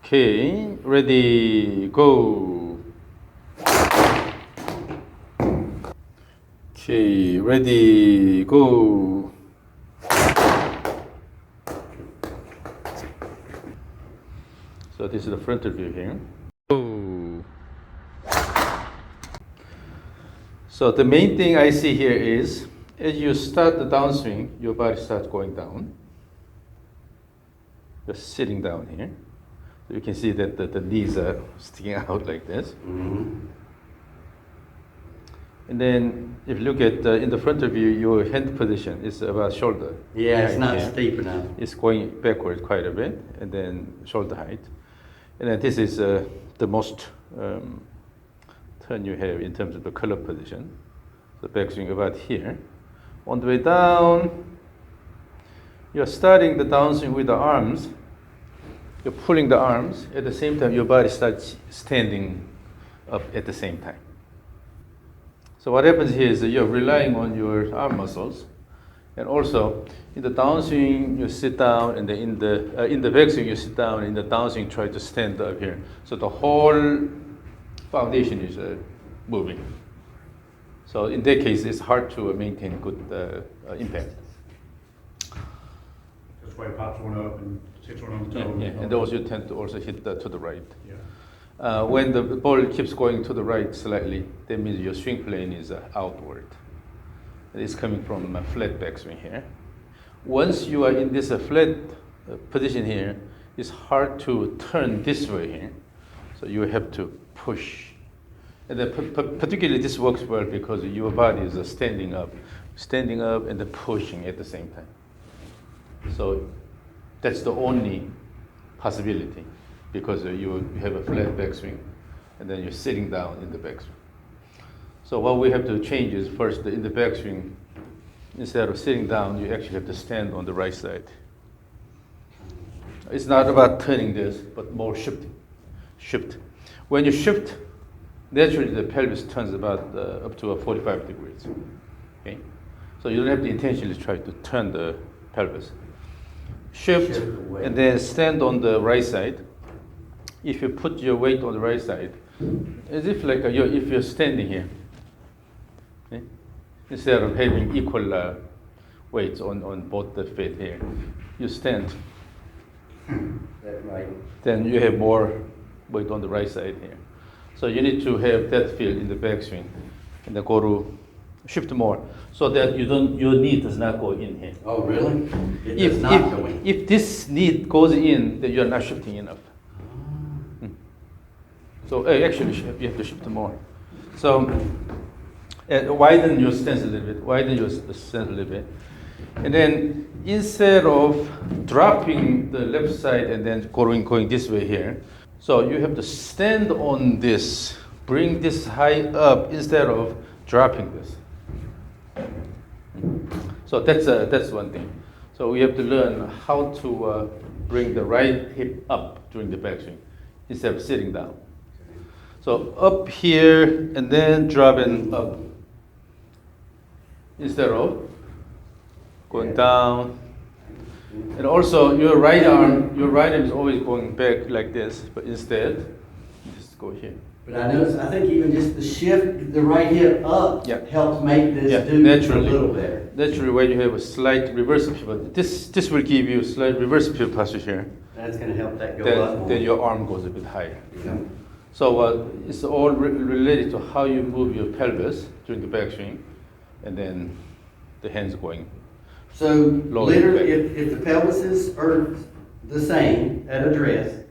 Okay, ready, go. Okay, ready, go. So this is the front view here. Go. So the main thing I see here is, as you start the downswing, your body starts going down. You're sitting down here. So you can see that the knees are sticking out like this. Mm-hmm. And then if you look at in the front view, your hand position is about shoulder. Yeah, it's height not here. steep enough. It's going backward quite a bit, and then shoulder height. And then this is the most turn you have in terms of the color position. So backswing about here. On the way down, you're starting the downswing with the arms. You're pulling the arms. At the same time, your body starts standing up at the same time. So what happens here is that you're relying on your arm muscles. And also, in the downswing, you sit down, and then in the backswing, you sit down. In the downswing, try to stand up here. So the whole foundation is moving. So in that case, it's hard to maintain good impact. That's why it pops one up and hits one on the toe. Yeah, and also you tend to also hit to the right. Yeah. When the ball keeps going to the right slightly, that means your swing plane is outward. It's coming from a flat backswing here. Once you are in this flat position here, it's hard to turn this way here. So you have to push. And then particularly this works well because your body is standing up and then pushing at the same time. So that's the only possibility because you have a flat backswing and then you're sitting down in the backswing. So what we have to change is first in the backswing, instead of sitting down, you actually have to stand on the right side. It's not about turning this, but more shifting. Shift. When you shift, naturally the pelvis turns about up to 45 degrees. Okay? So you don't have to intentionally try to turn the pelvis. Shift and then stand on the right side. If you put your weight on the right side, as if like if you're standing here, okay? Instead of having equal weights on both the feet here, you stand. That's right. Then you have more weight on the right side here. So you need to have that feel in the backswing, and then go to shift more, so that your knee does not go in here. Oh, really? It does not go in. If this knee goes in, then you're not shifting enough. So actually, you have to shift more. So widen your stance a little bit. Widen your stance a little bit, and then instead of dropping the left side and then going this way here, so you have to stand on this, bring this high up instead of dropping this. So that's one thing. So we have to learn how to bring the right hip up during the backswing instead of sitting down. So up here and then dropping up instead of going down. And also your right arm is always going back like this, but instead just go here. But I think even just the shift, the right hip up helps make this do naturally, a little better. Naturally, when you have a slight reverse pivot, this will give you a slight reverse pivot posture here. That's going to help that go up more. Then your arm goes a bit higher. Yeah. So it's all related to how you move your pelvis during the backswing, and then the hands going. So literally, if the pelvises are the same at address,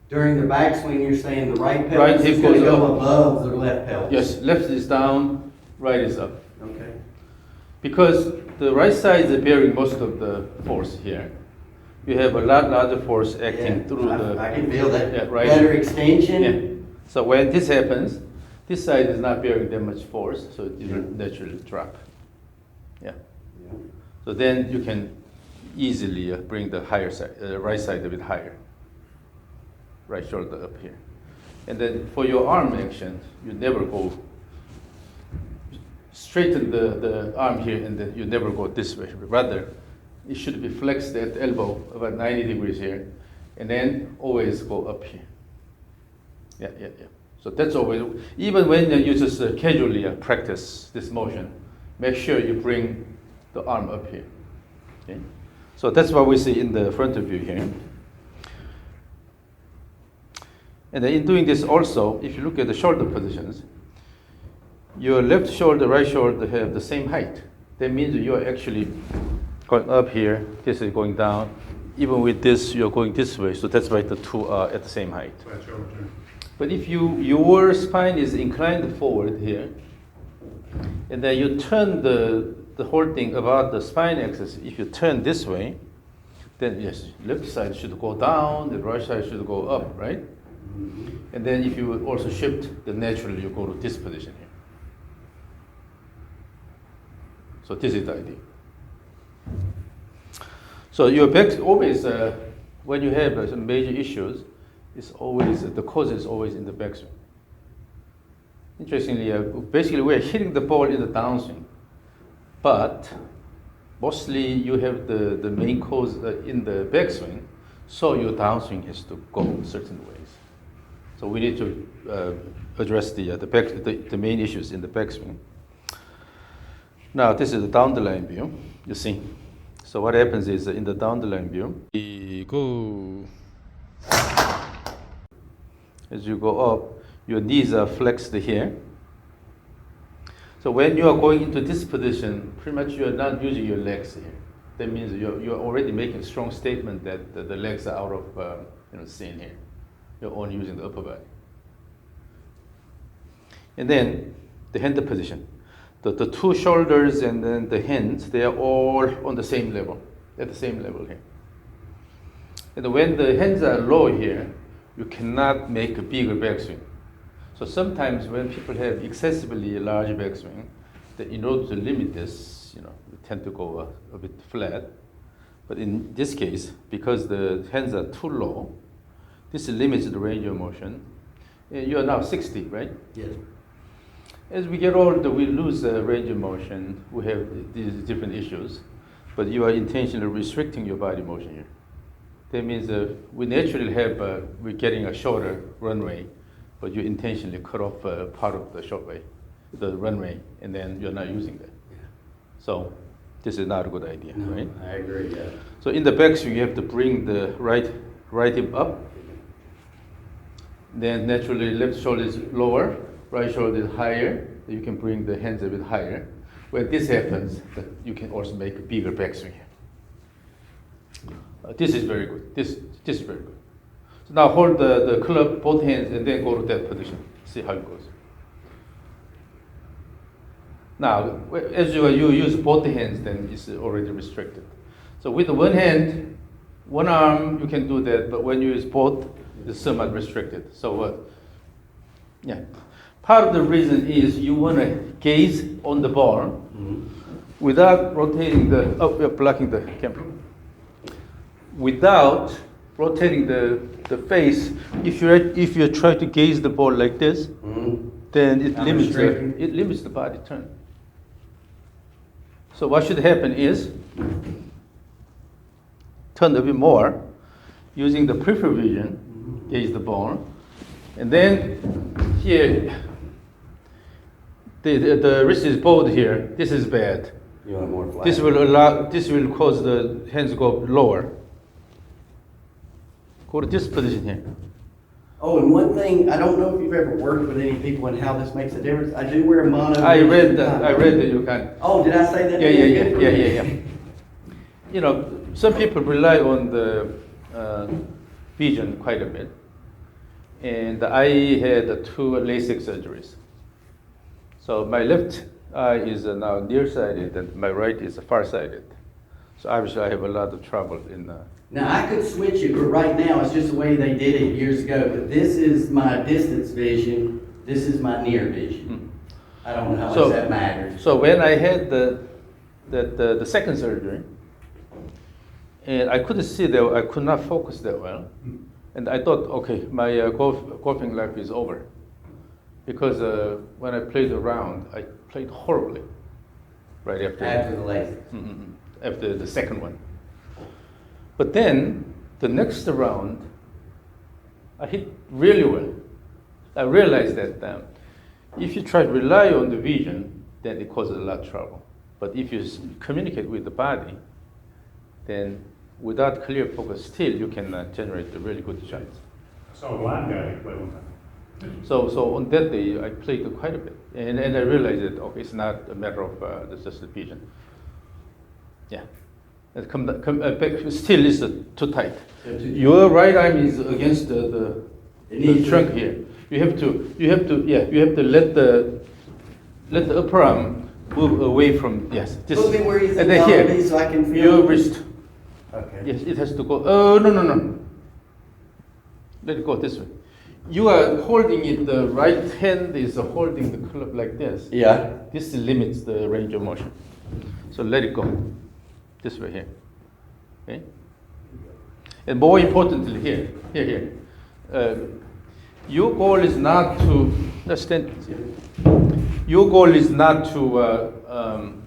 during the backswing, you're saying the right pelvis is going to go above the left pelvis. Yes, left is down, right is up. Okay. Because the right side is bearing most of the force here. You have a lot larger force acting through I can feel that. Yeah, right. Better extension. Yeah. So when this happens, this side is not bearing that much force, so it will naturally drop. Yeah. So then you can easily bring the higher side, right side a bit higher. Right shoulder up here. And then for your arm action, you never go straighten the arm here, and then you never go this way. Rather, it should be flexed at the elbow about 90 degrees here, and then always go up here. Yeah. So that's always, even when you just casually practice this motion, make sure you bring the arm up here. Okay? So that's what we see in the front view here. And then in doing this also, if you look at the shoulder positions, your left shoulder, right shoulder have the same height. That means you're actually going up here, this is going down. Even with this, you're going this way, so that's why the two are at the same height. Right shoulder turn. But if your spine is inclined forward here, and then you turn the whole thing about the spine axis, if you turn this way, then yes, left side should go down, the right side should go up, right? And then if you also shift, then naturally you go to this position here. So this is the idea. So your back always, when you have some major issues, it's always, the cause is always in the backswing. Interestingly, basically we're hitting the ball in the downswing, but mostly you have the main cause in the backswing, so your downswing has to go certain ways. So we need to address the main issues in the backswing. Now this is the down the line view, you see. So what happens is in the down the line view, you go, as you go up, your knees are flexed here. So when you are going into this position, pretty much you are not using your legs here. That means you're already making a strong statement that the legs are out of scene here. You're only using the upper body. And then the hand position. The two shoulders and then the hands, they are all on the same level, at the same level here. And when the hands are low here, you cannot make a bigger backswing. So sometimes when people have excessively large backswing, that in order to limit this, you tend to go a bit flat. But in this case, because the hands are too low, this limits the range of motion. You are now 60, right? Yes. As we get older, we lose range of motion. We have these different issues, but you are intentionally restricting your body motion here. That means we naturally have, we're getting a shorter runway, but you intentionally cut off part of the shortway, the runway, and then you're not using that. Yeah. So this is not a good idea, No, right? I agree, yeah. So in the backswing, you have to bring the right hip up. Then naturally left shoulder is lower, right shoulder is higher. You can bring the hands a bit higher. When this happens, you can also make a bigger backswing here. This is very good. This is very good. So now hold the club, both hands, and then go to that position. See how it goes. Now, as you use both hands, then it's already restricted. So with the one hand, one arm, you can do that, but when you use both, it's somewhat restricted. So, yeah. Part of the reason is you want to gaze on the ball without rotating we're blocking the camera. Without rotating the face, if you try to gaze the ball like this, then it limits the body turn. So what should happen is turn a bit more, using the peripheral vision, gaze the ball, and then here the wrist is bowed here. This is bad. You want more flat. This will cause the hands to go lower. Go to this position here. Oh, and one thing, I don't know if you've ever worked with any people and how this makes a difference. I do wear a mono. I read that you can. Oh, did I say that? Yeah. Some people rely on the vision quite a bit. And I had 2 LASIK surgeries. So my left eye is now nearsighted and my right is farsighted. So obviously I have a lot of trouble in Now I could switch it, but right now it's just the way they did it years ago. But this is my distance vision. This is my near vision. I don't know how much that matters. So when I had the second surgery, and I couldn't see that, I could not focus that well, and I thought, okay, my golfing life is over, because when I played the round, I played horribly right after the LASIK. After the second one. But then the next round, I hit really well. I realized that if you try to rely on the vision, then it causes a lot of trouble. But if you communicate with the body, then without clear focus, still you can generate a really good shot. I saw a blind guy play one time. So on that day, I played quite a bit, and I realized that okay, it's not a matter of just the vision. Yeah, and back, still is too tight. Your right arm is against the trunk here. You have to let the upper arm move away from this. Move me where you and think then I'll here, be so I can feel your it. wrist. Okay. Yes, it has to go. Oh no. Let it go this way. You are holding it. The right hand is holding the club like this. Yeah. This limits the range of motion. So let it go. This way here. Okay. And more importantly, here. Your goal is not to stand. Your goal is not to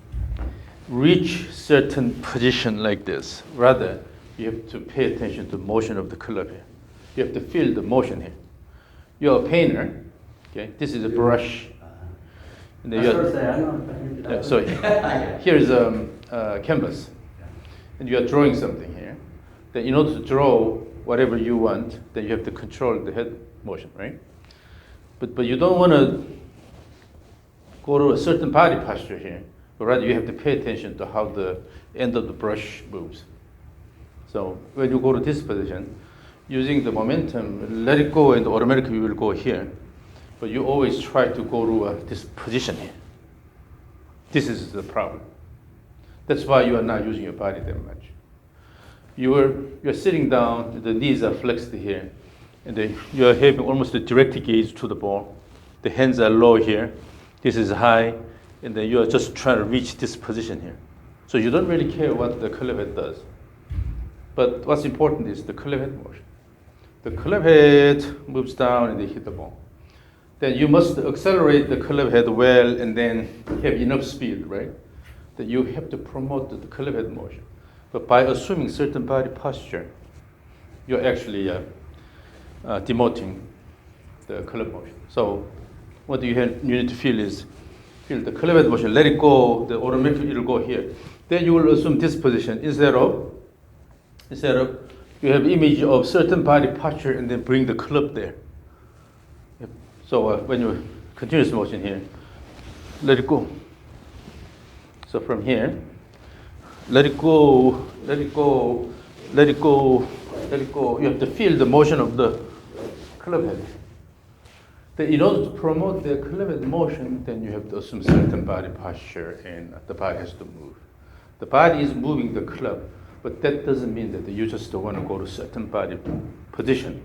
reach certain position like this. Rather, you have to pay attention to the motion of the club here. You have to feel the motion here. You're a painter. Okay. This is a brush. And then so here is a canvas, and you are drawing something here. Then in order to draw whatever you want, then you have to control the head motion, right? But you don't want to go to a certain body posture here, but rather you have to pay attention to how the end of the brush moves. So when you go to this position, using the momentum, let it go and automatically you will go here. But you always try to go to this position here. This is the problem. That's why you are not using your body that much. You're sitting down, the knees are flexed here, and then you're having almost a direct gaze to the ball. The hands are low here, this is high, and then you're just trying to reach this position here. So you don't really care what the club head does. But what's important is the club head motion. The club head moves down and they hit the ball. Then you must accelerate the club head well and then have enough speed, right? That you have to promote the club head motion. But by assuming certain body posture, you're actually demoting the club motion. So what you need to feel is, feel the club head motion, let it go, the automatically it'll go here. Then you will assume this position instead of you have image of certain body posture and then bring the club there. Yep. So when you continuous motion here, let it go. So from here, let it go, let it go, let it go, let it go. You have to feel the motion of the club head. Then in order to promote the club head motion, then you have to assume certain body posture and the body has to move. The body is moving the club, but that doesn't mean that you just want to go to certain body position.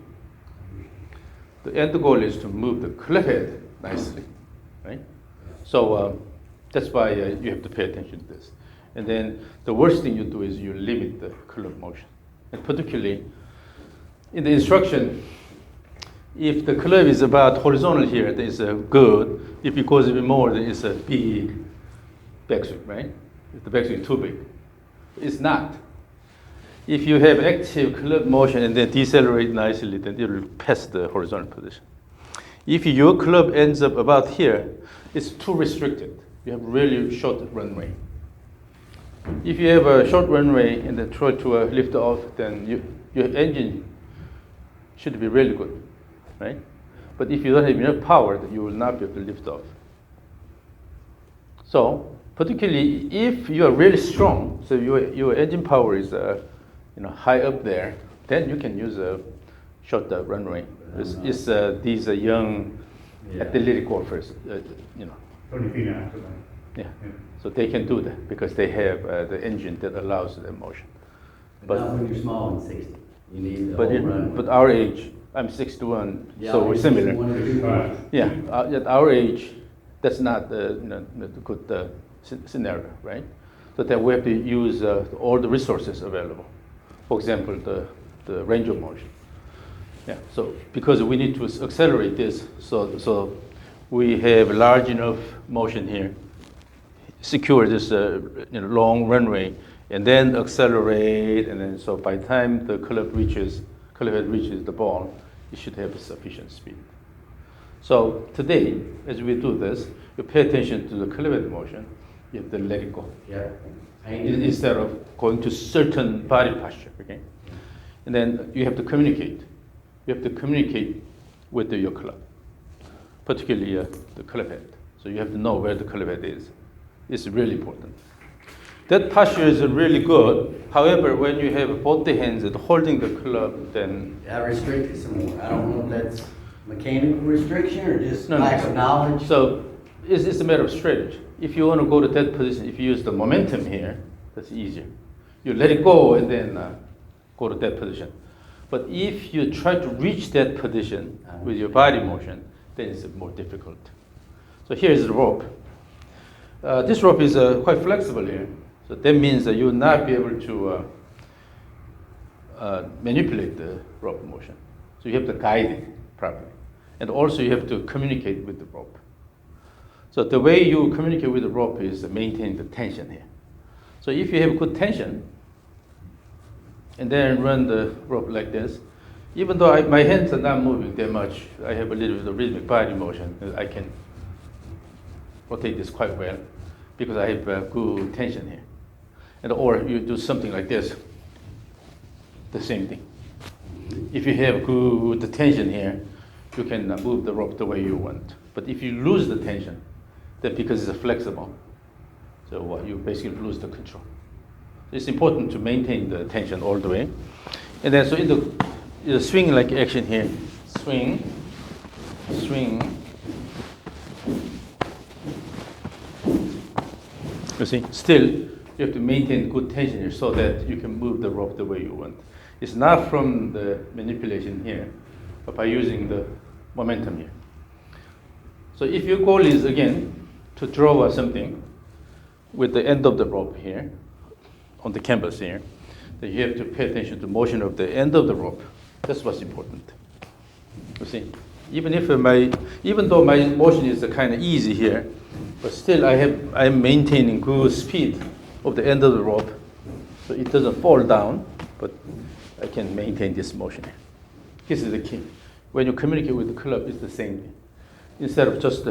The end goal is to move the club head nicely, right? So that's why you have to pay attention to this. And then the worst thing you do is you limit the club motion. And particularly in the instruction, if the club is about horizontal here, then it's good. If it goes even more, then it's a big backswing, right? If the backswing is too big. It's not. If you have active club motion and then decelerate nicely, then it will pass the horizontal position. If your club ends up about here, it's too restricted. You have really short runway. If you have a short runway and then try to lift off, then your engine should be really good, right? But if you don't have enough power, then you will not be able to lift off. So, particularly if you are really strong, so your engine power is high up there, then you can use a short runway. It's these young athletic golfers, 20 feet after that. Yeah. So they can do that because they have the engine that allows the motion. But not when you're small and 60. You need the whole run. But our age, I'm 61, so we're similar. Right. Yeah, at our age, that's not the good scenario, right? So that we have to use all the resources available. For example, the range of motion. Yeah. So because we need to accelerate this, so we have large enough motion here, secure this long runway, and then accelerate, and then so by the time the clubhead reaches the ball, you should have sufficient speed. So today, as we do this, you pay attention to the clubhead motion. You have to let it go. Yeah. Instead of going to certain body posture, okay? And then you have to communicate. You have to communicate with your club, particularly the club head. So you have to know where the club head is. It's really important. That posture is really good. However, when you have both the hands holding the club, then I restrict it some more. I don't know if that's mechanical restriction or just No, lack of knowledge. So it's a matter of strategy. If you want to go to that position, if you use the momentum here, that's easier. You let it go and then go to that position. But if you try to reach that position with your body motion, then it's more difficult. So here's the rope. This rope is quite flexible here. So that means that you will not be able to manipulate the rope motion. So you have to guide it properly. And also you have to communicate with the rope. So the way you communicate with the rope is maintain the tension here. So if you have good tension, and then run the rope like this, even though my hands are not moving that much, I have a little bit of rhythmic body motion, I can rotate this quite well because I have good tension here. And or you do something like this, the same thing. If you have good tension here, you can move the rope the way you want. But if you lose the tension, then because it's flexible, so you basically lose the control. It's important to maintain the tension all the way. And then so in the swing like action here, swing, swing. You see, still you have to maintain good tension here so that you can move the rope the way you want. It's not from the manipulation here, but by using the momentum here. So if your goal is again to draw something with the end of the rope here, on the canvas here, then you have to pay attention to the motion of the end of the rope. That's what's important. You see, even though my motion is kind of easy here, but still I'm maintaining good speed of the end of the rope, so it doesn't fall down, but I can maintain this motion here. This is the key. When you communicate with the club, it's the same thing. Instead of just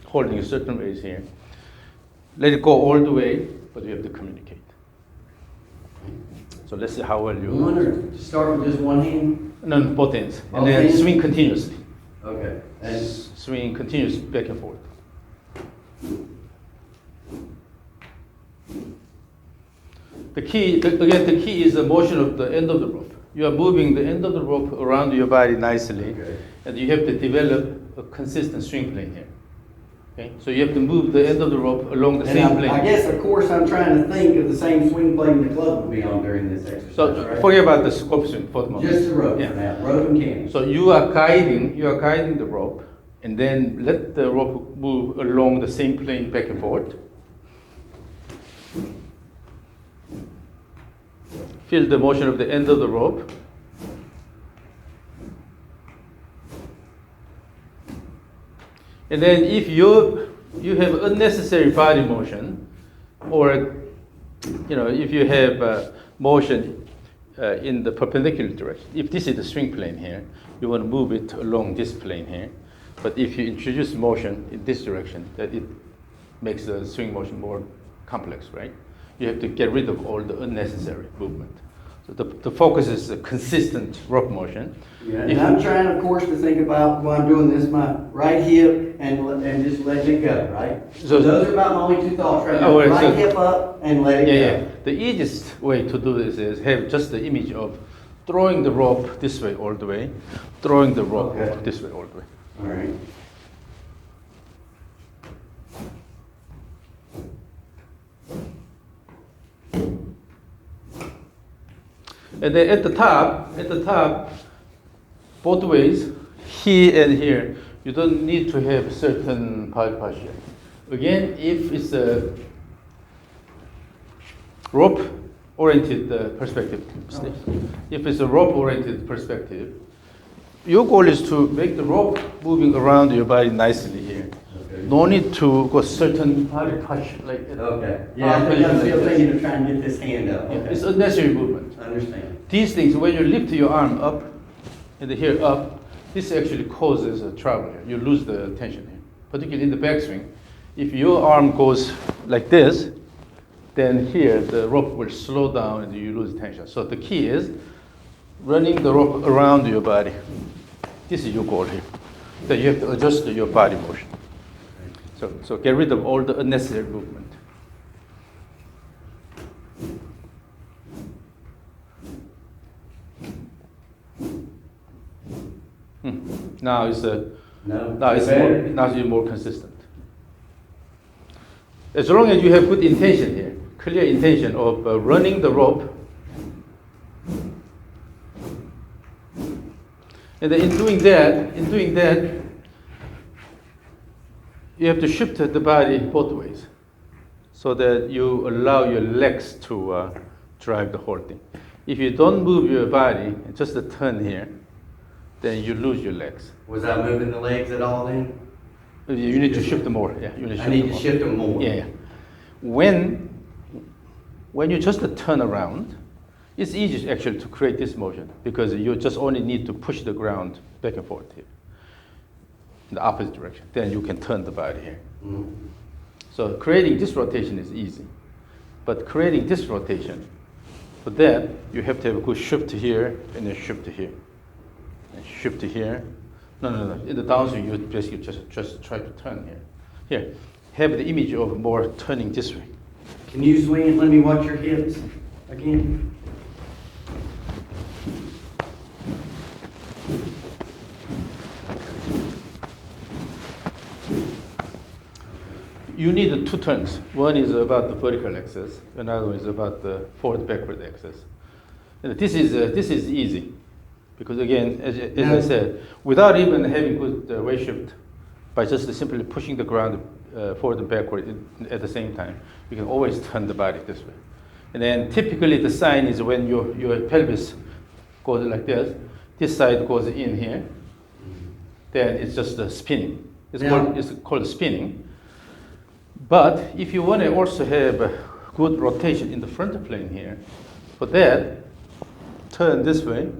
holding a certain ways here, let it go all the way, but you have to communicate. So let's see how well you. One or start with just one hand? No, both hands. Both And then hands? swing continuously. Okay. And Swing continuously back and forth. The key is the motion of the end of the rope. You are moving the end of the rope around your body nicely, okay. and you have to develop a consistent swing plane here. Okay, so you have to move the end of the rope along the same plane. I guess, of course, I'm trying to think of the same swing plane the club would be on during this exercise. So right? forget about the scope swing for the moment. Just the rope Yeah. for now, rope and canvas. So you are guiding the rope, and then let the rope move along the same plane back and forth. Feel the motion of the end of the rope. And then if you have unnecessary body motion, or if you have motion in the perpendicular direction, if this is the swing plane here, you want to move it along this plane here. But if you introduce motion in this direction, that it makes the swing motion more complex, right? You have to get rid of all the unnecessary movement. So the focus is a consistent rope motion. Yeah, and I'm trying, of course, to think about while I'm doing this, my right hip and just letting it go, right? So those are about my only two thoughts right now. Right hip up and let it go. Yeah. The easiest way to do this is have just the image of throwing the rope this way all the way, throwing the rope this way all the way. All right. And then at the top, both ways, here and here, you don't need to have certain body posture. Again, if it's a rope-oriented perspective, if it's a rope-oriented perspective, your goal is to make the rope moving around your body nicely here. Okay. No need to go certain body posture like that. Okay. Yeah, I think I'm still thinking of trying to get this hand up. Yeah, Okay. it's unnecessary movement. Understand. These things, when you lift your arm up and here up, this actually causes a trouble here. You lose the tension here, particularly in the backswing. If your arm goes like this, then here the rope will slow down and you lose tension. So the key is running the rope around your body. This is your goal here. That you have to adjust your body motion. So get rid of all the unnecessary movement. Now it's more consistent. As long as you have good intention here, clear intention of running the rope, and then in doing that, you have to shift the body both ways, so that you allow your legs to drive the whole thing. If you don't move your body, just a turn here, then you lose your legs. Was I moving the legs at all then? You need to shift them more. Yeah, you need to shift I need them to more. shift them more. Yeah. When you just turn around, it's easy actually to create this motion because you just only need to push the ground back and forth here in the opposite direction. Then you can turn the body here. Mm-hmm. So creating this rotation is easy, but creating this rotation, for that you have to have a good shift here and then shift here. And shift here. No. In the downswing, you basically just try to turn here. Here, have the image of more turning this way. Can you swing and let me watch your hips again? You need two turns. One is about the vertical axis. Another one is about the forward-backward axis. And this is easy. Because again, as I said, without even having good weight shift, by just simply pushing the ground forward and backward at the same time, you can always turn the body this way. And then typically the sign is when your pelvis goes like this side goes in here, then it's just spinning. It's called spinning. But if you want to also have a good rotation in the front plane here, for that, turn this way,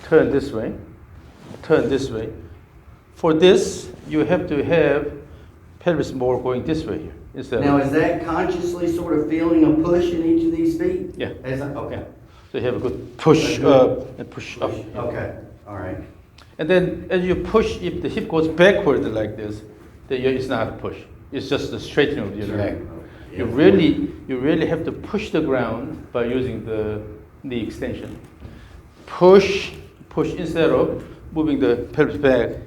turn this way, turn this way. For this, you have to have pelvis more going this way here. Now, is that consciously sort of feeling a push in each of these feet? Yeah. Okay. Yeah. So you have a good push up and push up. Okay, all right. And then as you push, if the hip goes backward like this, then it's not a push. It's just the straightening of your leg. Yeah. You really have to push the ground by using the knee extension. Push instead of moving the pelvis back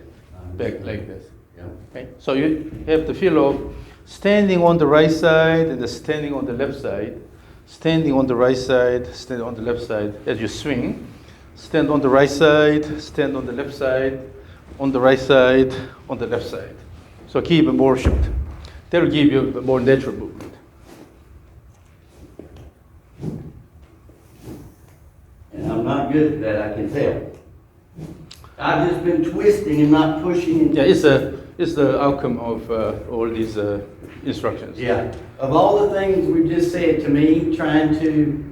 like this. Yeah. Okay? So you have the feel of standing on the right side and then standing on the left side. Standing on the right side, stand on the left side as you swing. Stand on the right side, stand on the left side, on the right side, on the left side. So keep more shift. That will give you a more natural movement. And I'm not good at that, I can tell. I've just been twisting and not pushing. Yeah, it's the outcome of all these instructions. Yeah. Of all the things we just said, to me, trying to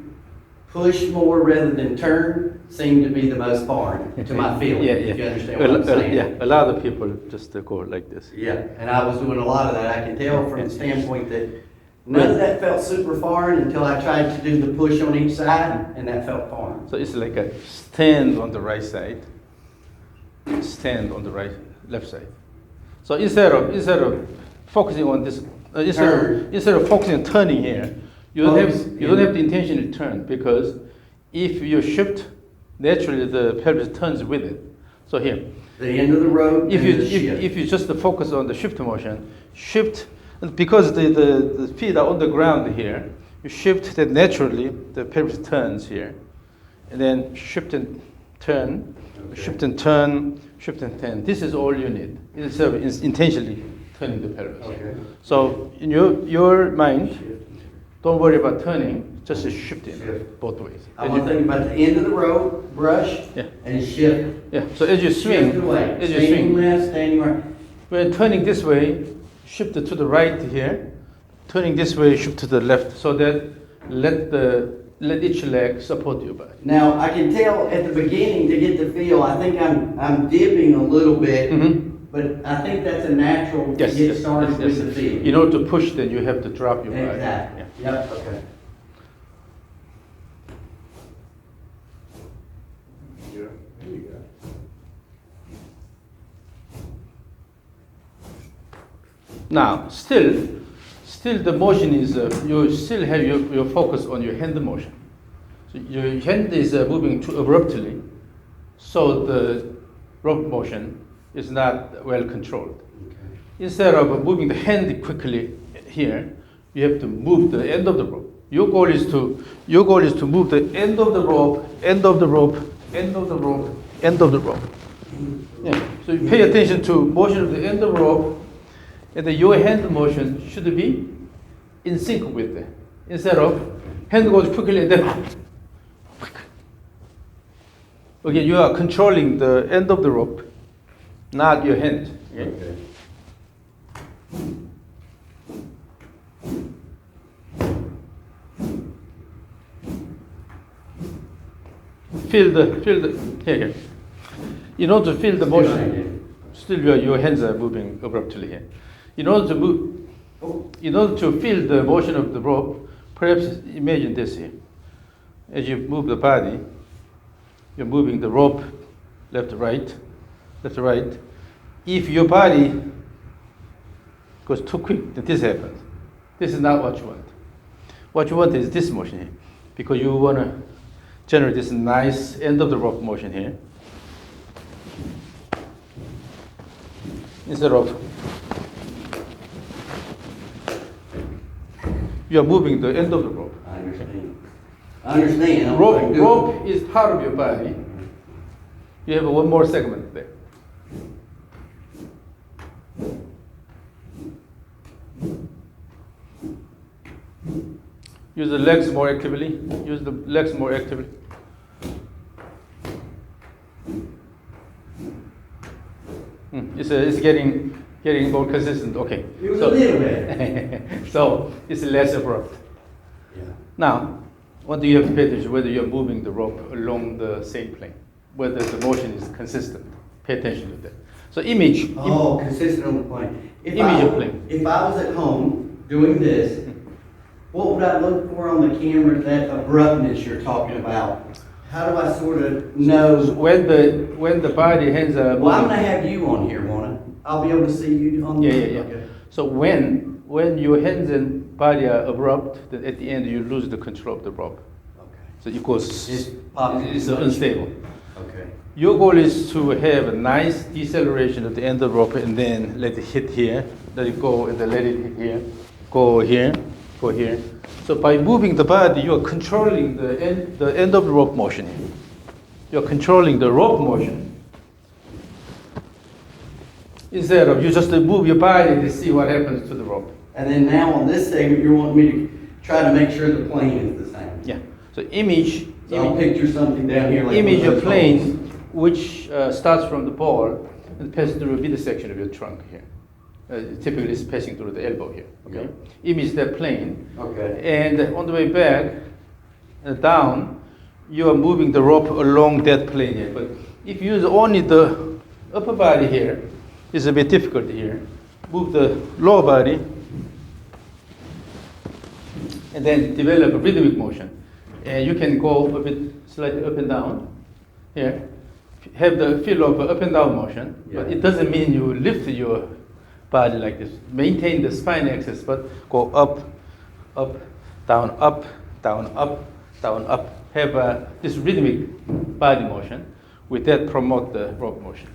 push more rather than turn seemed to be the most foreign to my feeling. Yeah. If you understand what I'm saying. Yeah, a lot of people just go like this. Yeah, and I was doing a lot of that. I can tell from the standpoint that none of that felt super foreign until I tried to do the push on each side, and that felt foreign. So it's like a stand on the right side, stand on the left side. So instead of focusing on this, instead of focusing on turning here, you don't have the intention to turn, because if you shift, naturally the pelvis turns with it. So here, the end of the rope. if you just focus on the shift motion, and because the feet are on the ground here, you shift, that naturally the pelvis turns here, and then shift and turn, shift and turn, shift and turn. This is all you need instead of intentionally turning the pelvis. Okay. So in your mind, don't worry about turning, just shift it both ways. I want to think about the end of the rope, brush, and shift. Yeah. So as you swing, Shift away. as you Standing swing, left, standing right. when turning this way, shift to the right here, turning this way, shift to the left, so that let each leg support your body. Now, I can tell at the beginning to get the feel, I think I'm dipping a little bit, but I think that's a natural to get started with the feel. In order to push, then you have to drop your body. Exactly. Yeah. Yep, okay. Yeah, there you go. Now, still the motion is, you still have your focus on your hand motion. So your hand is moving too abruptly, so the rope motion is not well controlled. Okay. Instead of moving the hand quickly here, you have to move the end of the rope. Your goal is to move the end of the rope, end of the rope, end of the rope, end of the rope. Yeah. So you pay attention to motion of the end of the rope, and then your hand motion should be in sync with it. Instead of hand goes quickly and then quick. Again, you are controlling the end of the rope, not your hand. Okay? Okay. Feel the here. In order to feel the motion, still your hands are moving abruptly here. In order to feel the motion of the rope, perhaps imagine this here. As you move the body, you're moving the rope left to right, left to right. If your body goes too quick, then this happens. This is not what you want. What you want is this motion here, because you want to generate this nice end of the rope motion here. Instead of you are moving the end of the rope. I understand. I understand. Rope is part of your body. You have one more segment there. Use the legs more actively. Use the legs more actively. It's getting more consistent. Okay. It was a little bit. So it's less abrupt. Yeah. Now, what do you have to pay attention? Whether you're moving the rope along the same plane, whether the motion is consistent. Pay attention to that. So image. Oh, consistent on the plane. Image of plane. If I was at home doing this, what would I look for on the camera, that abruptness you're talking about? How do I sort of know? When the body hands are moving. Well, I'm gonna have you on here, won't I? I'll be able to see you on. Yeah. Okay. So when your hands and body are abrupt, then at the end you lose the control of the rope. Okay. So it goes. It's unstable. Okay. Your goal is to have a nice deceleration at the end of the rope, and then let it hit here, let it go, and then let it hit here, go here, go here. So by moving the body, you are controlling the end of the rope motion. You are controlling the rope motion. Instead of you just move your body to see what happens to the rope. And then now on this segment, you're wanting me to try to make sure the plane is the same. Yeah. So image. So I'll picture something down here like image one of of those plane, balls. which starts from the ball and passes through the midsection of your trunk here. Typically, it's passing through the elbow here. Okay. Image that plane. Okay. And on the way back, down, you are moving the rope along that plane here. But if you use only the upper body here, it's a bit difficult here. Move the lower body, and then develop a rhythmic motion. And you can go a bit slightly up and down here. Have the feel of up and down motion, but it doesn't mean you lift your body like this. Maintain the spine axis, but go up, up, down, up, down, up, down, up. Have this rhythmic body motion. With that, promote the rope motion.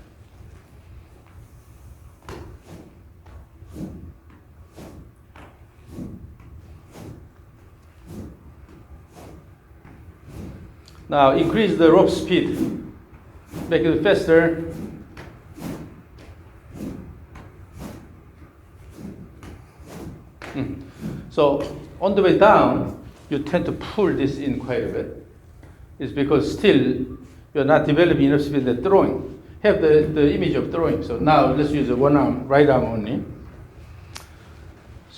Now increase the rope speed. Make it faster. So on the way down, you tend to pull this in quite a bit. It's because still you're not developing enough speed at throwing. Have the image of throwing. So now let's use one arm, right arm only.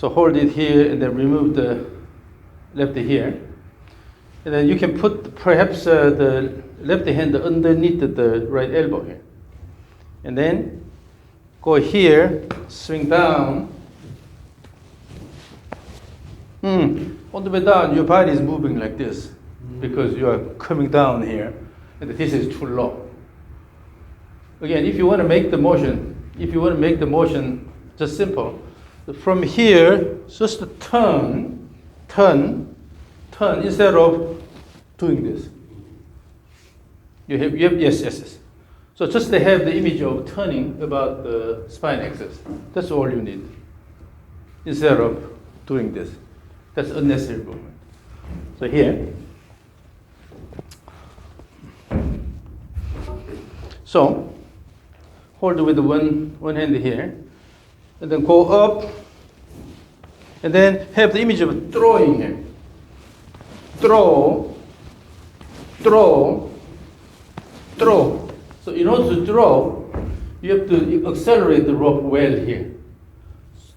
So hold it here and then remove the left here. And then you can put perhaps the left hand underneath the right elbow here. And then go here, swing down. On the way down, your body is moving like this because you are coming down here, and this is too low. Again, if you want to make the motion, just simple. From here, just turn instead of doing this. You have yes. So just to have the image of turning about the spine axis. That's all you need. Instead of doing this. That's unnecessary movement. So here. So hold with one hand here. And then go up. And then have the image of throwing here. Throw. So in order to throw, you have to accelerate the rope well here.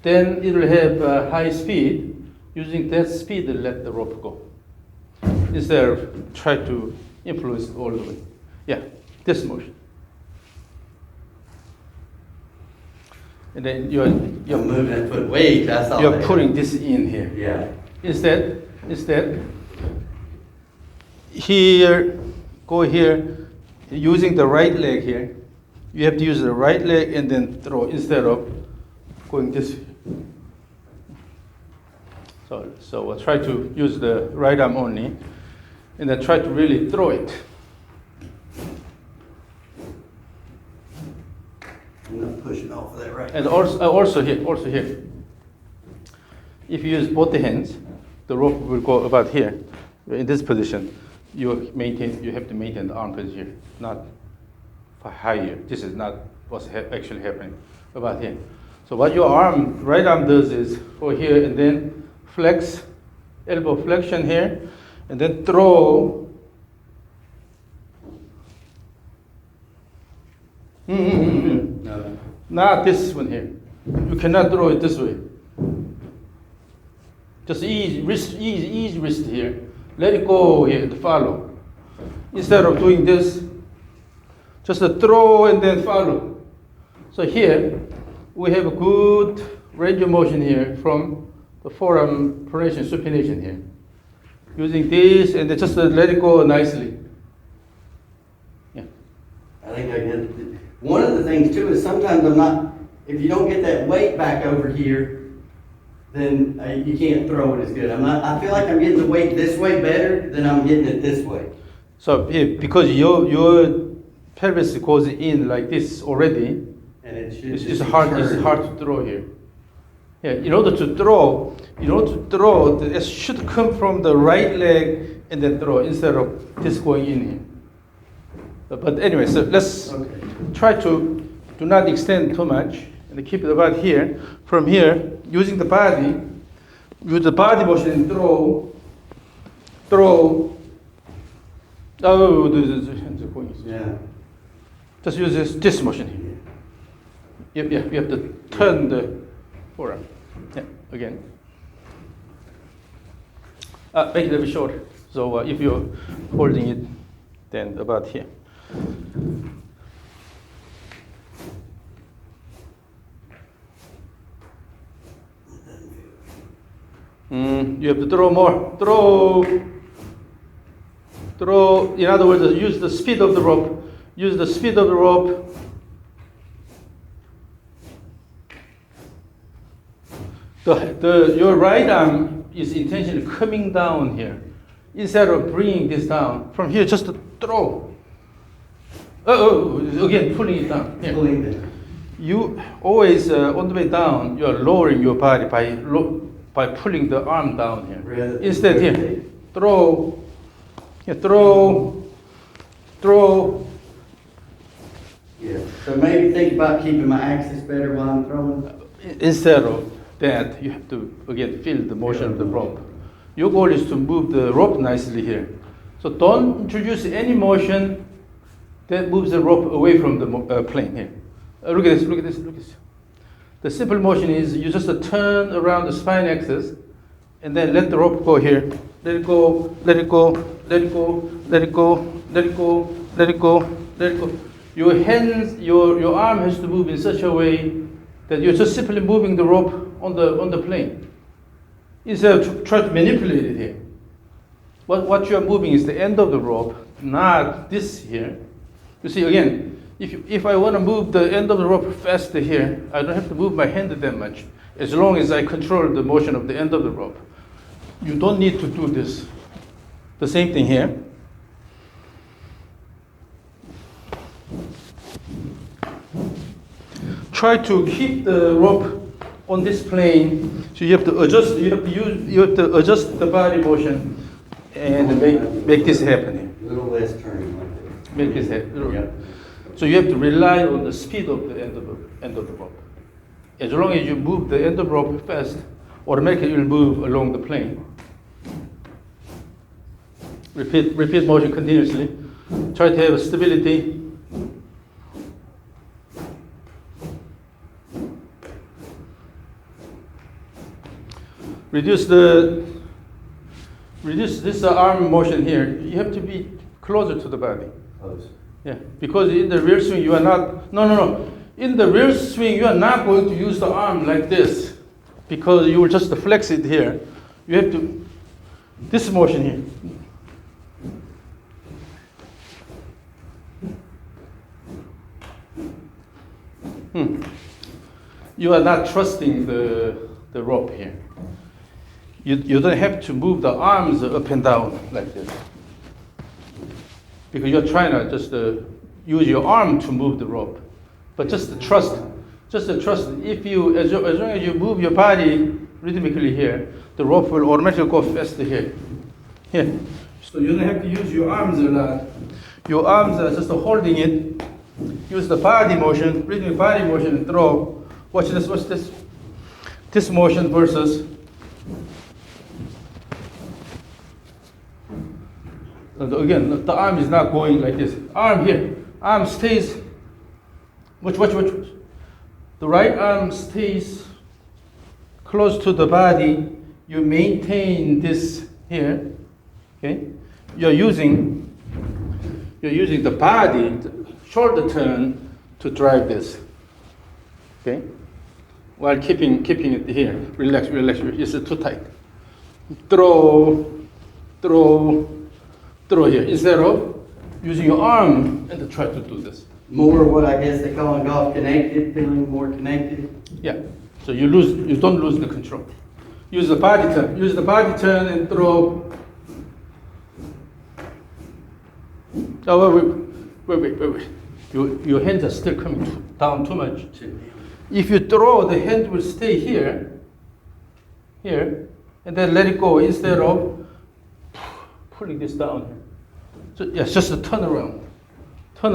Then it will have high speed. Using that speed, let the rope go. Instead of try to influence it all the way. Yeah, this motion. And then you're moving that foot way past all you're that. putting this in here. Yeah. Instead, here, go here, using the right leg here. You have to use the right leg and then throw instead of going this way. So we'll try to use the right arm only, and then try to really throw it. I'm not pushing off of that right. And also here. If you use both the hands, the rope will go about here. In this position, you have to maintain the arm position, not higher. This is not what's actually happening about here. So what your right arm does is go here and then flex, elbow flexion here, and then throw. No. Not this one here. You cannot throw it this way. Just ease wrist here. Let it go here to follow. Instead of doing this, just a throw and then follow. So here, we have a good range of motion here from the forearm pronation, supination here. Using this and then just let it go nicely. Yeah. I think I get one of the things too is sometimes if you don't get that weight back over here, then you can't throw it as good. I feel like I'm getting the weight this way better than I'm getting it this way. So because your pelvis goes in like this already, And it's hard to throw here. Yeah, in order to throw, it should come from the right leg and then throw instead of this going in here. But anyway, so let's try to do not extend too much and keep it about here. From here, using the body, use the body motion and throw. Oh, this is going. Yeah. Just use this motion here. Yep, you have to turn the forearm. Yeah, again. Make it a little bit shorter. So if you're holding it, then about here. You have to throw more. Throw. In other words, use the speed of the rope. Use the speed of the rope. Your right arm is intentionally coming down here. Instead of bringing this down, from here just to throw. Again, pulling it down. Here. Pulling it. You always, on the way down, you are lowering your body by pulling the arm down here. Instead, here, throw. Here, throw. Yeah. So maybe think about keeping my axis better while I'm throwing. Instead of that, you have to, again, feel the motion of the rope. Your goal is to move the rope nicely here. So don't introduce any motion that moves the rope away from the plane here. Look at this. The simple motion is you just turn around the spine axis and then let the rope go here. Let it go, let it go, let it go, let it go, let it go, let it go, let it go. Your hands, your arm has to move in such a way that you're just simply moving the rope on the plane. Instead of trying to manipulate it here. What you're moving is the end of the rope, not this here. You see, again, if I want to move the end of the rope faster here, I don't have to move my hand that much, as long as I control the motion of the end of the rope. You don't need to do this. The same thing here. Try to keep the rope on this plane. So you have to adjust. You have to adjust the body motion and make this happen here. A little less turning like this. Make this happen. Yep. So you have to rely on the speed of the end of the rope. As long as you move the end of the rope fast, automatically you'll move along the plane. Repeat motion continuously. Try to have stability. Reduce this arm motion here. You have to be closer to the body. Close. Yeah, because in the rear swing you are not, no. In the rear swing you are not going to use the arm like this because you will just flex it here. You have to, this motion here. You are not trusting the rope here. You don't have to move the arms up and down like this. Because you're trying to just use your arm to move the rope. But just to trust, if you, as long as you move your body rhythmically here, the rope will automatically go faster here. Here. So you don't have to use your arms a lot. Your arms are just holding it. Use the body motion, rhythmic body motion and throw. Watch this. This motion versus again, the arm is not going like this. Arm here. Arm stays. Watch. The right arm stays close to the body. You maintain this here. Okay? You're using the body, shoulder turn to drive this. Okay? While keeping it here. Relax. It's too tight. Throw here, instead of using your arm and to try to do this. More what I guess they call in golf connected, feeling more connected. Yeah. So you don't lose the control. Use the body turn. Use the body turn and throw. Oh wait. Your hands are still coming down too much. If you throw, the hand will stay here, and then let it go instead of pulling this down. So yes, just a turn around. A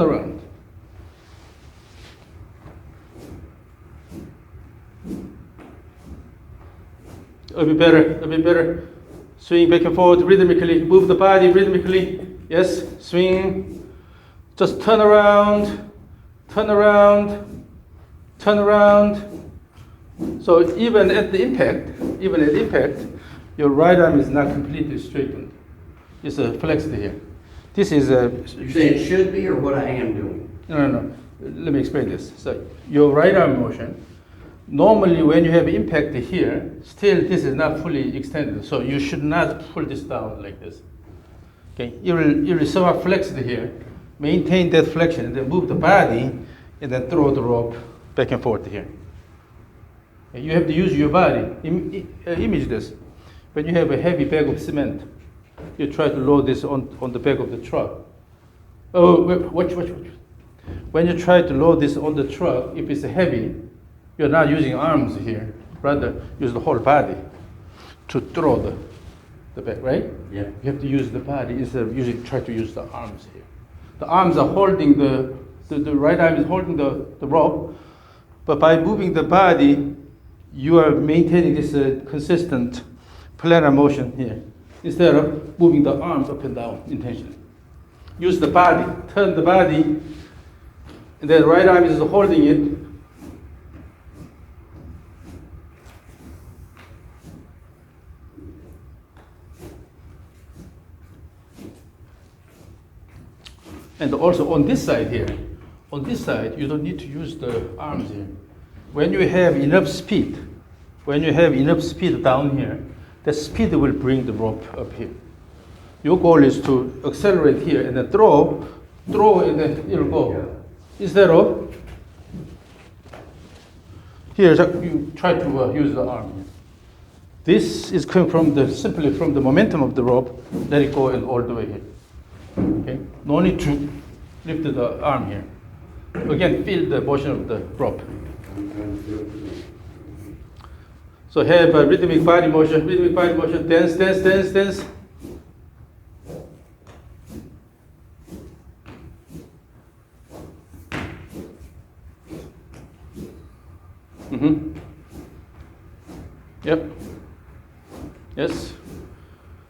bit better. Swing back and forth rhythmically. Move the body rhythmically. Yes, swing. Just turn around. So even at impact, your right arm is not completely straightened. It's flexed here. This is a. You're saying it should be or what I am doing? No. Let me explain this. So your right arm motion, normally when you have impact here, still this is not fully extended. So you should not pull this down like this. Okay, you will somewhat flex it here, maintain that flexion, and then move the body, and then throw the rope back and forth here. Okay, you have to use your body. Image this. When you have a heavy bag of cement, you try to load this on the back of the truck. Oh, watch. When you try to load this on the truck, if it's heavy, you're not using arms here. Rather, use the whole body to throw the bag, right? Yeah. You have to use the body instead of try to use the arms here. The arms are holding the right arm is holding the rope, but by moving the body, you are maintaining this consistent planar motion here, instead of moving the arms up and down intentionally. Use the body, turn the body, and then right arm is holding it. And also on this side here, on this side, you don't need to use the arms here. When you have enough speed, down here, the speed will bring the rope up here. Your goal is to accelerate here and then throw, and then it'll go. Instead of here, you try to use the arm. This is coming from simply from the momentum of the rope. Let it go and all the way here. Okay, no need to lift the arm here. Again, feel the motion of the rope. So have a rhythmic body motion, dance, dance, dance, dance. Mm-hmm. Yep. Yes.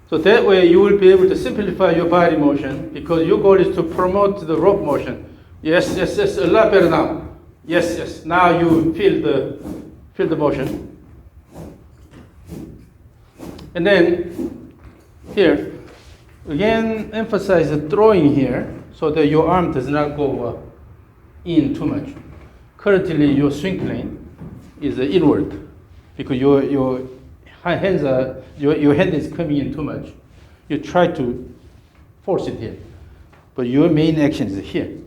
So that way you will be able to simplify your body motion because your goal is to promote the rope motion. Yes, yes, yes, a lot better now. Yes, yes. Now you feel the motion. And then here, again, emphasize the throwing here so that your arm does not go in too much. Currently, your swing plane is inward because your hands your hand is coming in too much. You try to force it here, but your main action is here.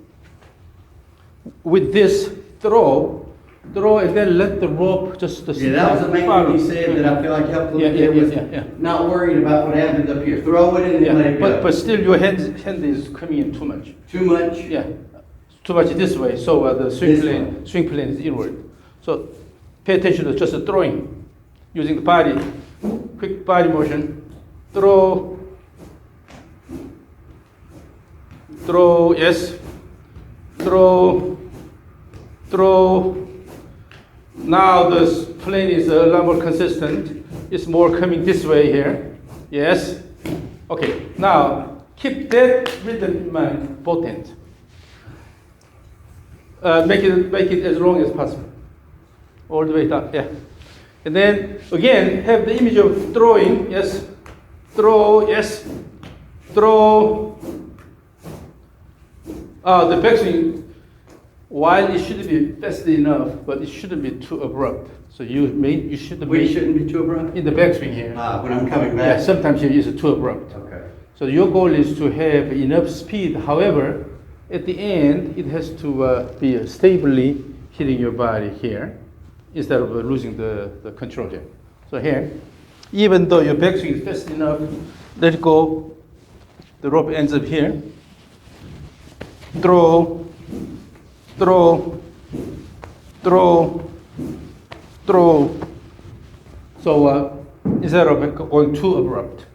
With this throw, and then let the rope just Yeah, that was the main thing you said that I feel like helped a little bit was not worrying about what happens up here. Throw it and then let it go. But still your hand is coming in too much. Too much? Yeah, too much this way. So the swing plane is inward. So pay attention to just the throwing, using the body, quick body motion, throw, yes, throw. Now the plane is a lot more consistent. It's more coming this way here. Yes. Okay. Now keep that rhythm in mind, both ends. Make it as long as possible, all the way down. Yeah. And then again, have the image of throwing. Yes. Throw. Yes. Throw. The backswing. While it should be fast enough, but it shouldn't be too abrupt. So you shouldn't We shouldn't be too abrupt? in the backswing here. When I'm coming back? Yeah, sometimes you use it too abrupt. Okay. So your goal is to have enough speed. However, at the end, it has to be stably hitting your body here instead of losing the control here. So here, even though your backswing is fast enough, let it go. The rope ends up here. Throw. So instead of going too abrupt,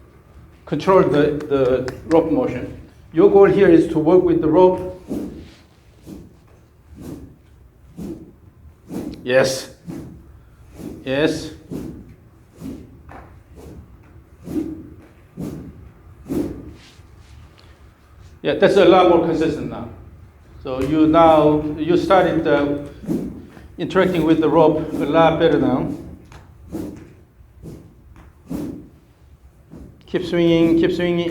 control the rope motion. Your goal here is to work with the rope. Yes. Yes. Yeah, that's a lot more consistent now. So you started interacting with the rope a lot better now. Keep swinging,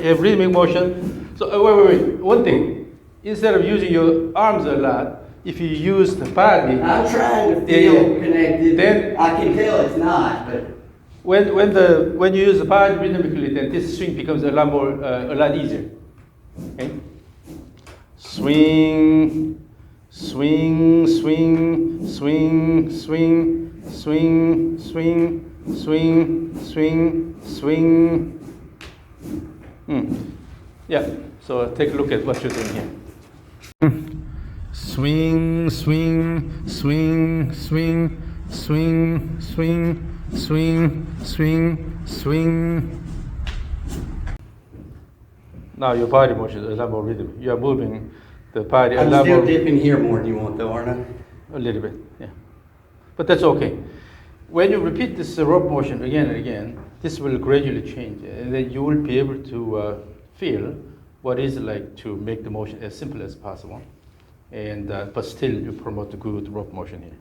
have rhythmic motion. So wait. One thing, instead of using your arms a lot, if you use the body. I'm trying to feel connected. Then I can tell it's not, but. When you use the body rhythmically, then this swing becomes a lot easier. Okay. Swing, swing, swing, swing, swing, swing, swing, swing, swing, swing. Yeah, so take a look at what you're doing here. Swing, swing, swing, swing, swing, swing, swing, swing, swing. Now your body motion is a lot more rhythmic. You are moving the body a I'm lot still more. dipping here more than you want though, aren't I? A little bit, yeah. But that's okay. When you repeat this rope motion again and again, this will gradually change, and then you will be able to feel what it's like to make the motion as simple as possible, and but still you promote the good rope motion here.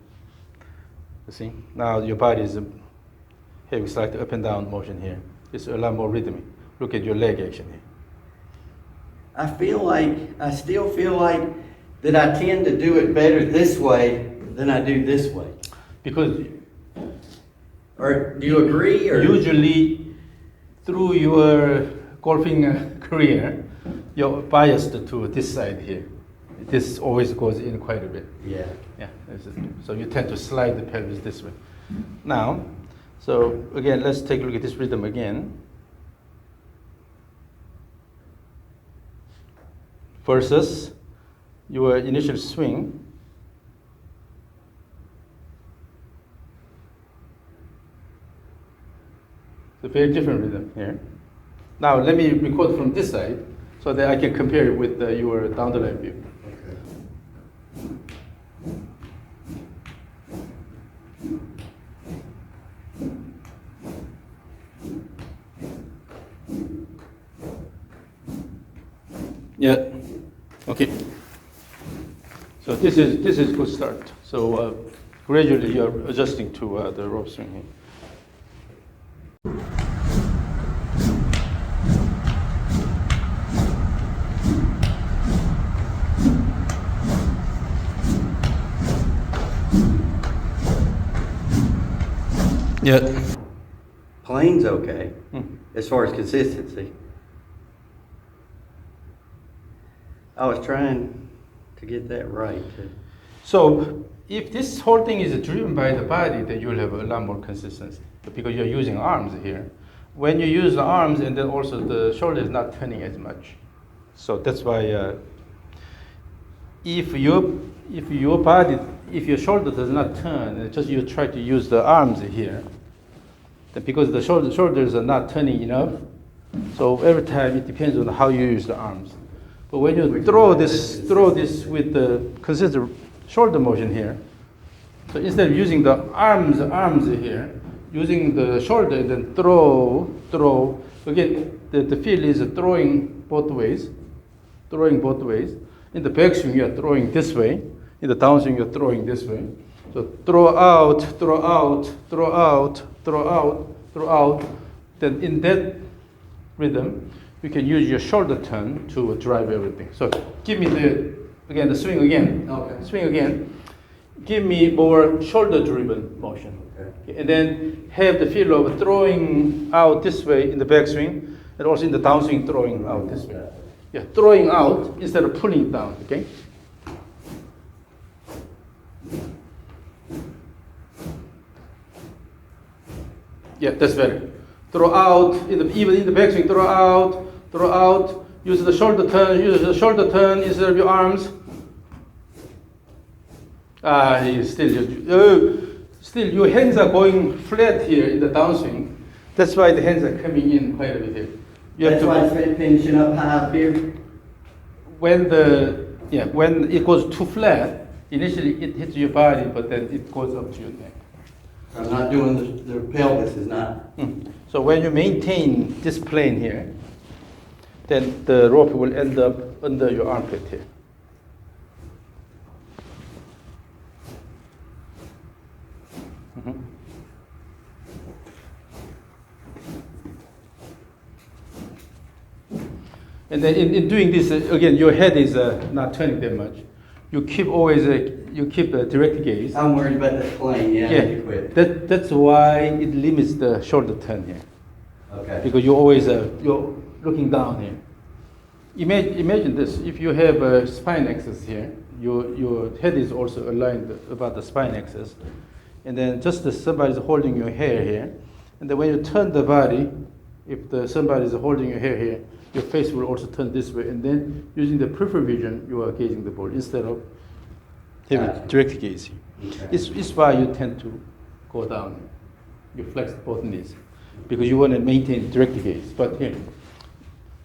You see? Now your body is having slight up and down motion here. It's a lot more rhythmic. Look at your leg action here. I still feel like that I tend to do it better this way than I do this way. Because Or do you agree? Or usually through your golfing career, you're biased to this side here. This always goes in quite a bit. yeah. Yeah, so you tend to slide the pelvis this way. Now, so again, let's take a look at this rhythm again. Versus your initial swing. It's a very different rhythm here. Now let me record from this side so that I can compare it with your down the line view. Yeah. Okay. So this is good start. So gradually you're adjusting to the rope swing here. Yeah. Plane's okay Hmm. as far as consistency. I was trying to get that right too. So if this whole thing is driven by the body, then you'll have a lot more consistency because you're using arms here. When you use the arms and then also the shoulder is not turning as much. So that's why if your body, if your shoulder does not turn, and just you try to use the arms here, then because the shoulders are not turning enough, so every time it depends on how you use the arms. But when you throw this with the consistent shoulder motion here, so instead of using the arms here, using the shoulder and then throw. Again, the feel is throwing both ways. In the backswing, you are throwing this way. In the downswing, you're throwing this way. So throw out. Then in that rhythm, you can use your shoulder turn to drive everything. So give me the swing again. Okay. Swing again. Give me more shoulder-driven motion. Okay. And then have the feel of throwing out this way in the backswing, and also in the downswing, throwing out this way. Yeah, throwing out instead of pulling down, okay? Yeah, that's better. Throw out, even in the backswing, throw out, use the shoulder turn instead of your arms. Still your hands are going flat here in the downswing. That's why the hands are coming in quite a bit here. That's why it's finishing up high up here. When it goes too flat, initially it hits your body, but then it goes up to your neck. I'm not doing the pelvis is not. So when you maintain this plane here, then the rope will end up under your armpit here. And then in doing this, again, your head is not turning that much. You keep always a direct gaze. I'm worried about that plane. Yeah, I need to quit. That's why it limits the shoulder turn here. Okay. Because you're always you're looking down here. Imagine this: if you have a spine axis here, your head is also aligned about the spine axis, and then just as somebody is holding your hair here, and then when you turn the body, if somebody is holding your hair here, your face will also turn this way, and then using the peripheral vision, you are gazing the ball instead of having direct gaze. Okay. It's why you tend to go down. You flex both knees because you want to maintain direct gaze. But here,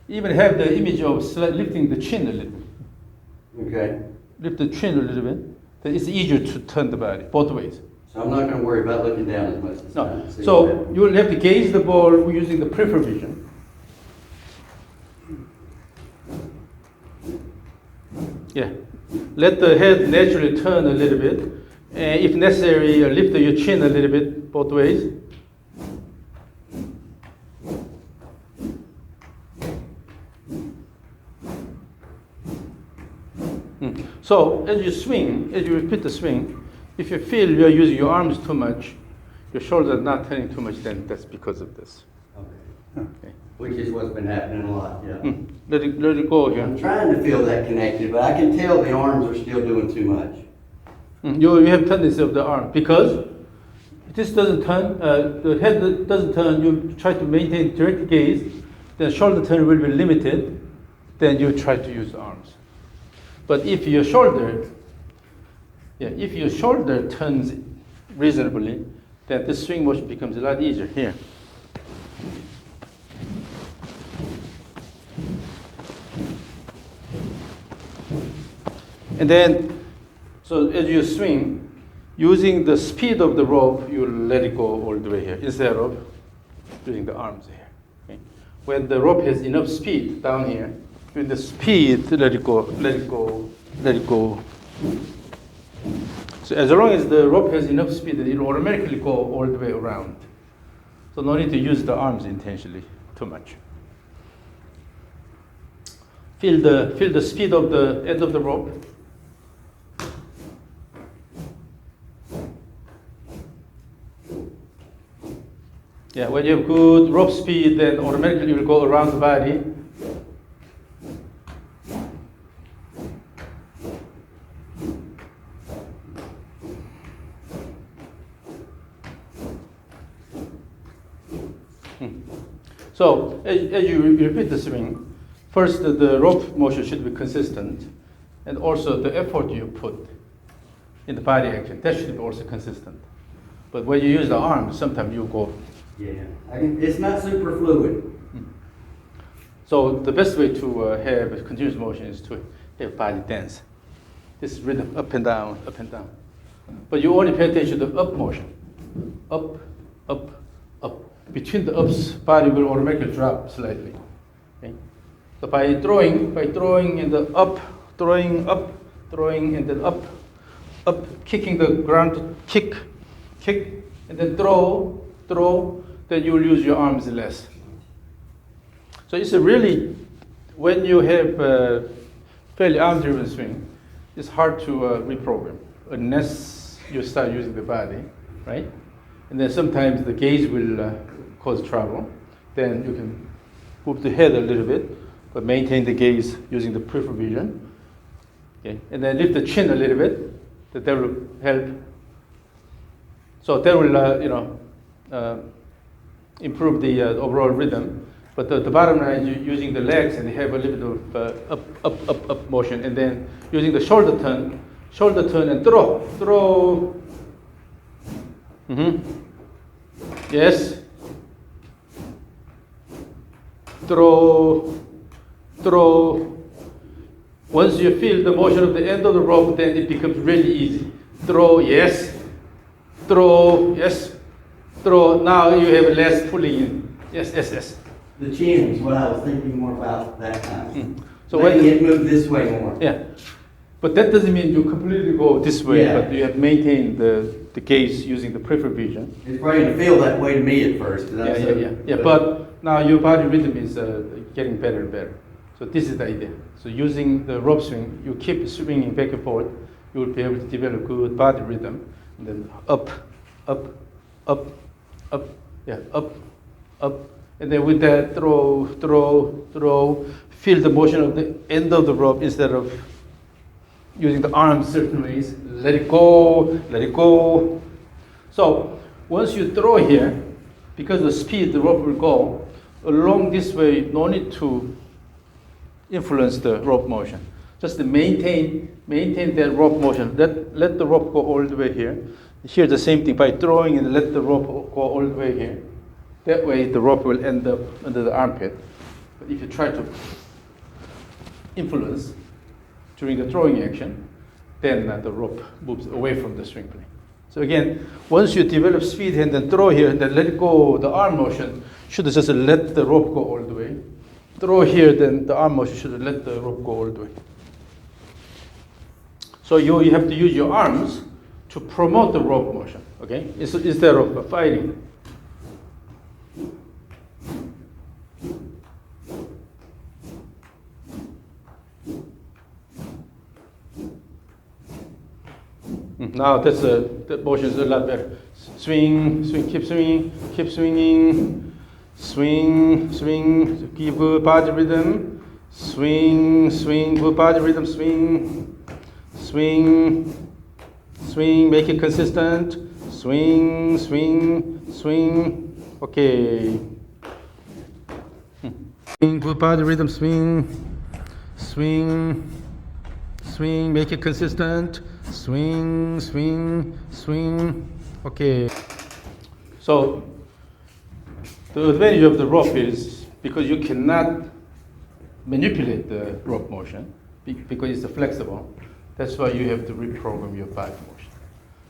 even have the image of lifting the chin a little bit. Okay. Lift the chin a little bit. Then it's easier to turn the body both ways. So I'm not going to worry about looking down as much this No. time. See what So happens. you will have to gaze the ball using the peripheral vision. Yeah. Let the head naturally turn a little bit. And if necessary, lift your chin a little bit both ways. So as you swing, as you repeat the swing, if you feel you are using your arms too much, your shoulders are not turning too much, then that's because of this. Okay. Which is what's been happening a lot, yeah. Let it go here. I'm trying to feel that connected, but I can tell the arms are still doing too much. You have tendency of the arm because this doesn't turn, the head doesn't turn, you try to maintain direct gaze, then shoulder turn will be limited, then you try to use the arms. But if your shoulder turns reasonably, then the swing motion becomes a lot easier here. And then, so as you swing, using the speed of the rope, you let it go all the way here instead of using the arms here. Okay? When the rope has enough speed down here, with the speed, let it go, let it go, let it go. So as long as the rope has enough speed, it will automatically go all the way around. So no need to use the arms intentionally too much. Feel the speed of the end of the rope. Yeah, when you have good rope speed, then automatically you will go around the body. So as you repeat the swing, first the rope motion should be consistent, and also the effort you put in the body action, that should be also consistent. But when you use the arms, sometimes you go. Yeah, it's not super fluid. So the best way to have a continuous motion is to have body dance. This rhythm, up and down, up and down. But you only pay attention to the up motion. Up, up, up. Between the ups, body will automatically drop slightly. Okay? So by throwing in the up, throwing up, throwing and then up, kicking the ground, kick, and then throw, then you will use your arms less. So it's a really, when you have a fairly arm-driven swing, it's hard to reprogram unless you start using the body, right? And then sometimes the gaze will cause trouble. Then you can move the head a little bit, but maintain the gaze using the peripheral vision. Okay, and then lift the chin a little bit. That will help. So that will, improve the overall rhythm. But the bottom line is using the legs and have a little bit of up motion, and then using the shoulder turn and throw. Yes. Throw. Once you feel the motion of the end of the rope, then it becomes really easy. Throw, yes. Throw, yes. Throw. Now you have less pulling in. Yes. The chin is what I was thinking more about that time. So letting it move this way more. Yeah. But that doesn't mean you completely go this way, Yeah. but you have maintained the gaze using the peripheral vision. It's probably going to feel that way to me at first. Yeah. But now your body rhythm is getting better and better. So this is the idea. So using the rope swing, you keep swinging back and forth, you will be able to develop good body rhythm. And then up. Yeah, up. And then with that, throw. Feel the motion of the end of the rope instead of using the arms certain ways. Let it go. So once you throw here, because of the speed the rope will go along this way, no need to influence the rope motion. Just to maintain that rope motion. Let the rope go all the way here. Here the same thing, by throwing and let the rope go all the way here. That way the rope will end up under the armpit. But if you try to influence during the throwing action, then the rope moves away from the swing plane. So again, once you develop speed and then throw here and then let it go, the arm motion should just let the rope go all the way. Throw here, then the arm motion should let the rope go all the way. So you have to use your arms to promote the rope motion, okay? Instead of fighting. Now that's the motion is a lot better. Swing, swing, keep swinging, keep swinging. Swing, swing, give good body rhythm. Swing, swing, good body rhythm. Swing, swing, swing. Make it consistent. Swing, swing, swing. Okay. Swing, good body rhythm. Swing, swing, swing. Make it consistent. Swing, swing, swing. Okay. So the advantage of the rope is because you cannot manipulate the rope motion because it's flexible. That's why you have to reprogram your body motion.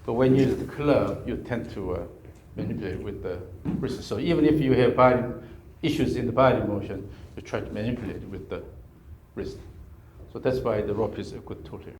But when you use the club, you tend to manipulate with the wrist. So even if you have body issues in the body motion, you try to manipulate with the wrist. So that's why the rope is a good tool here.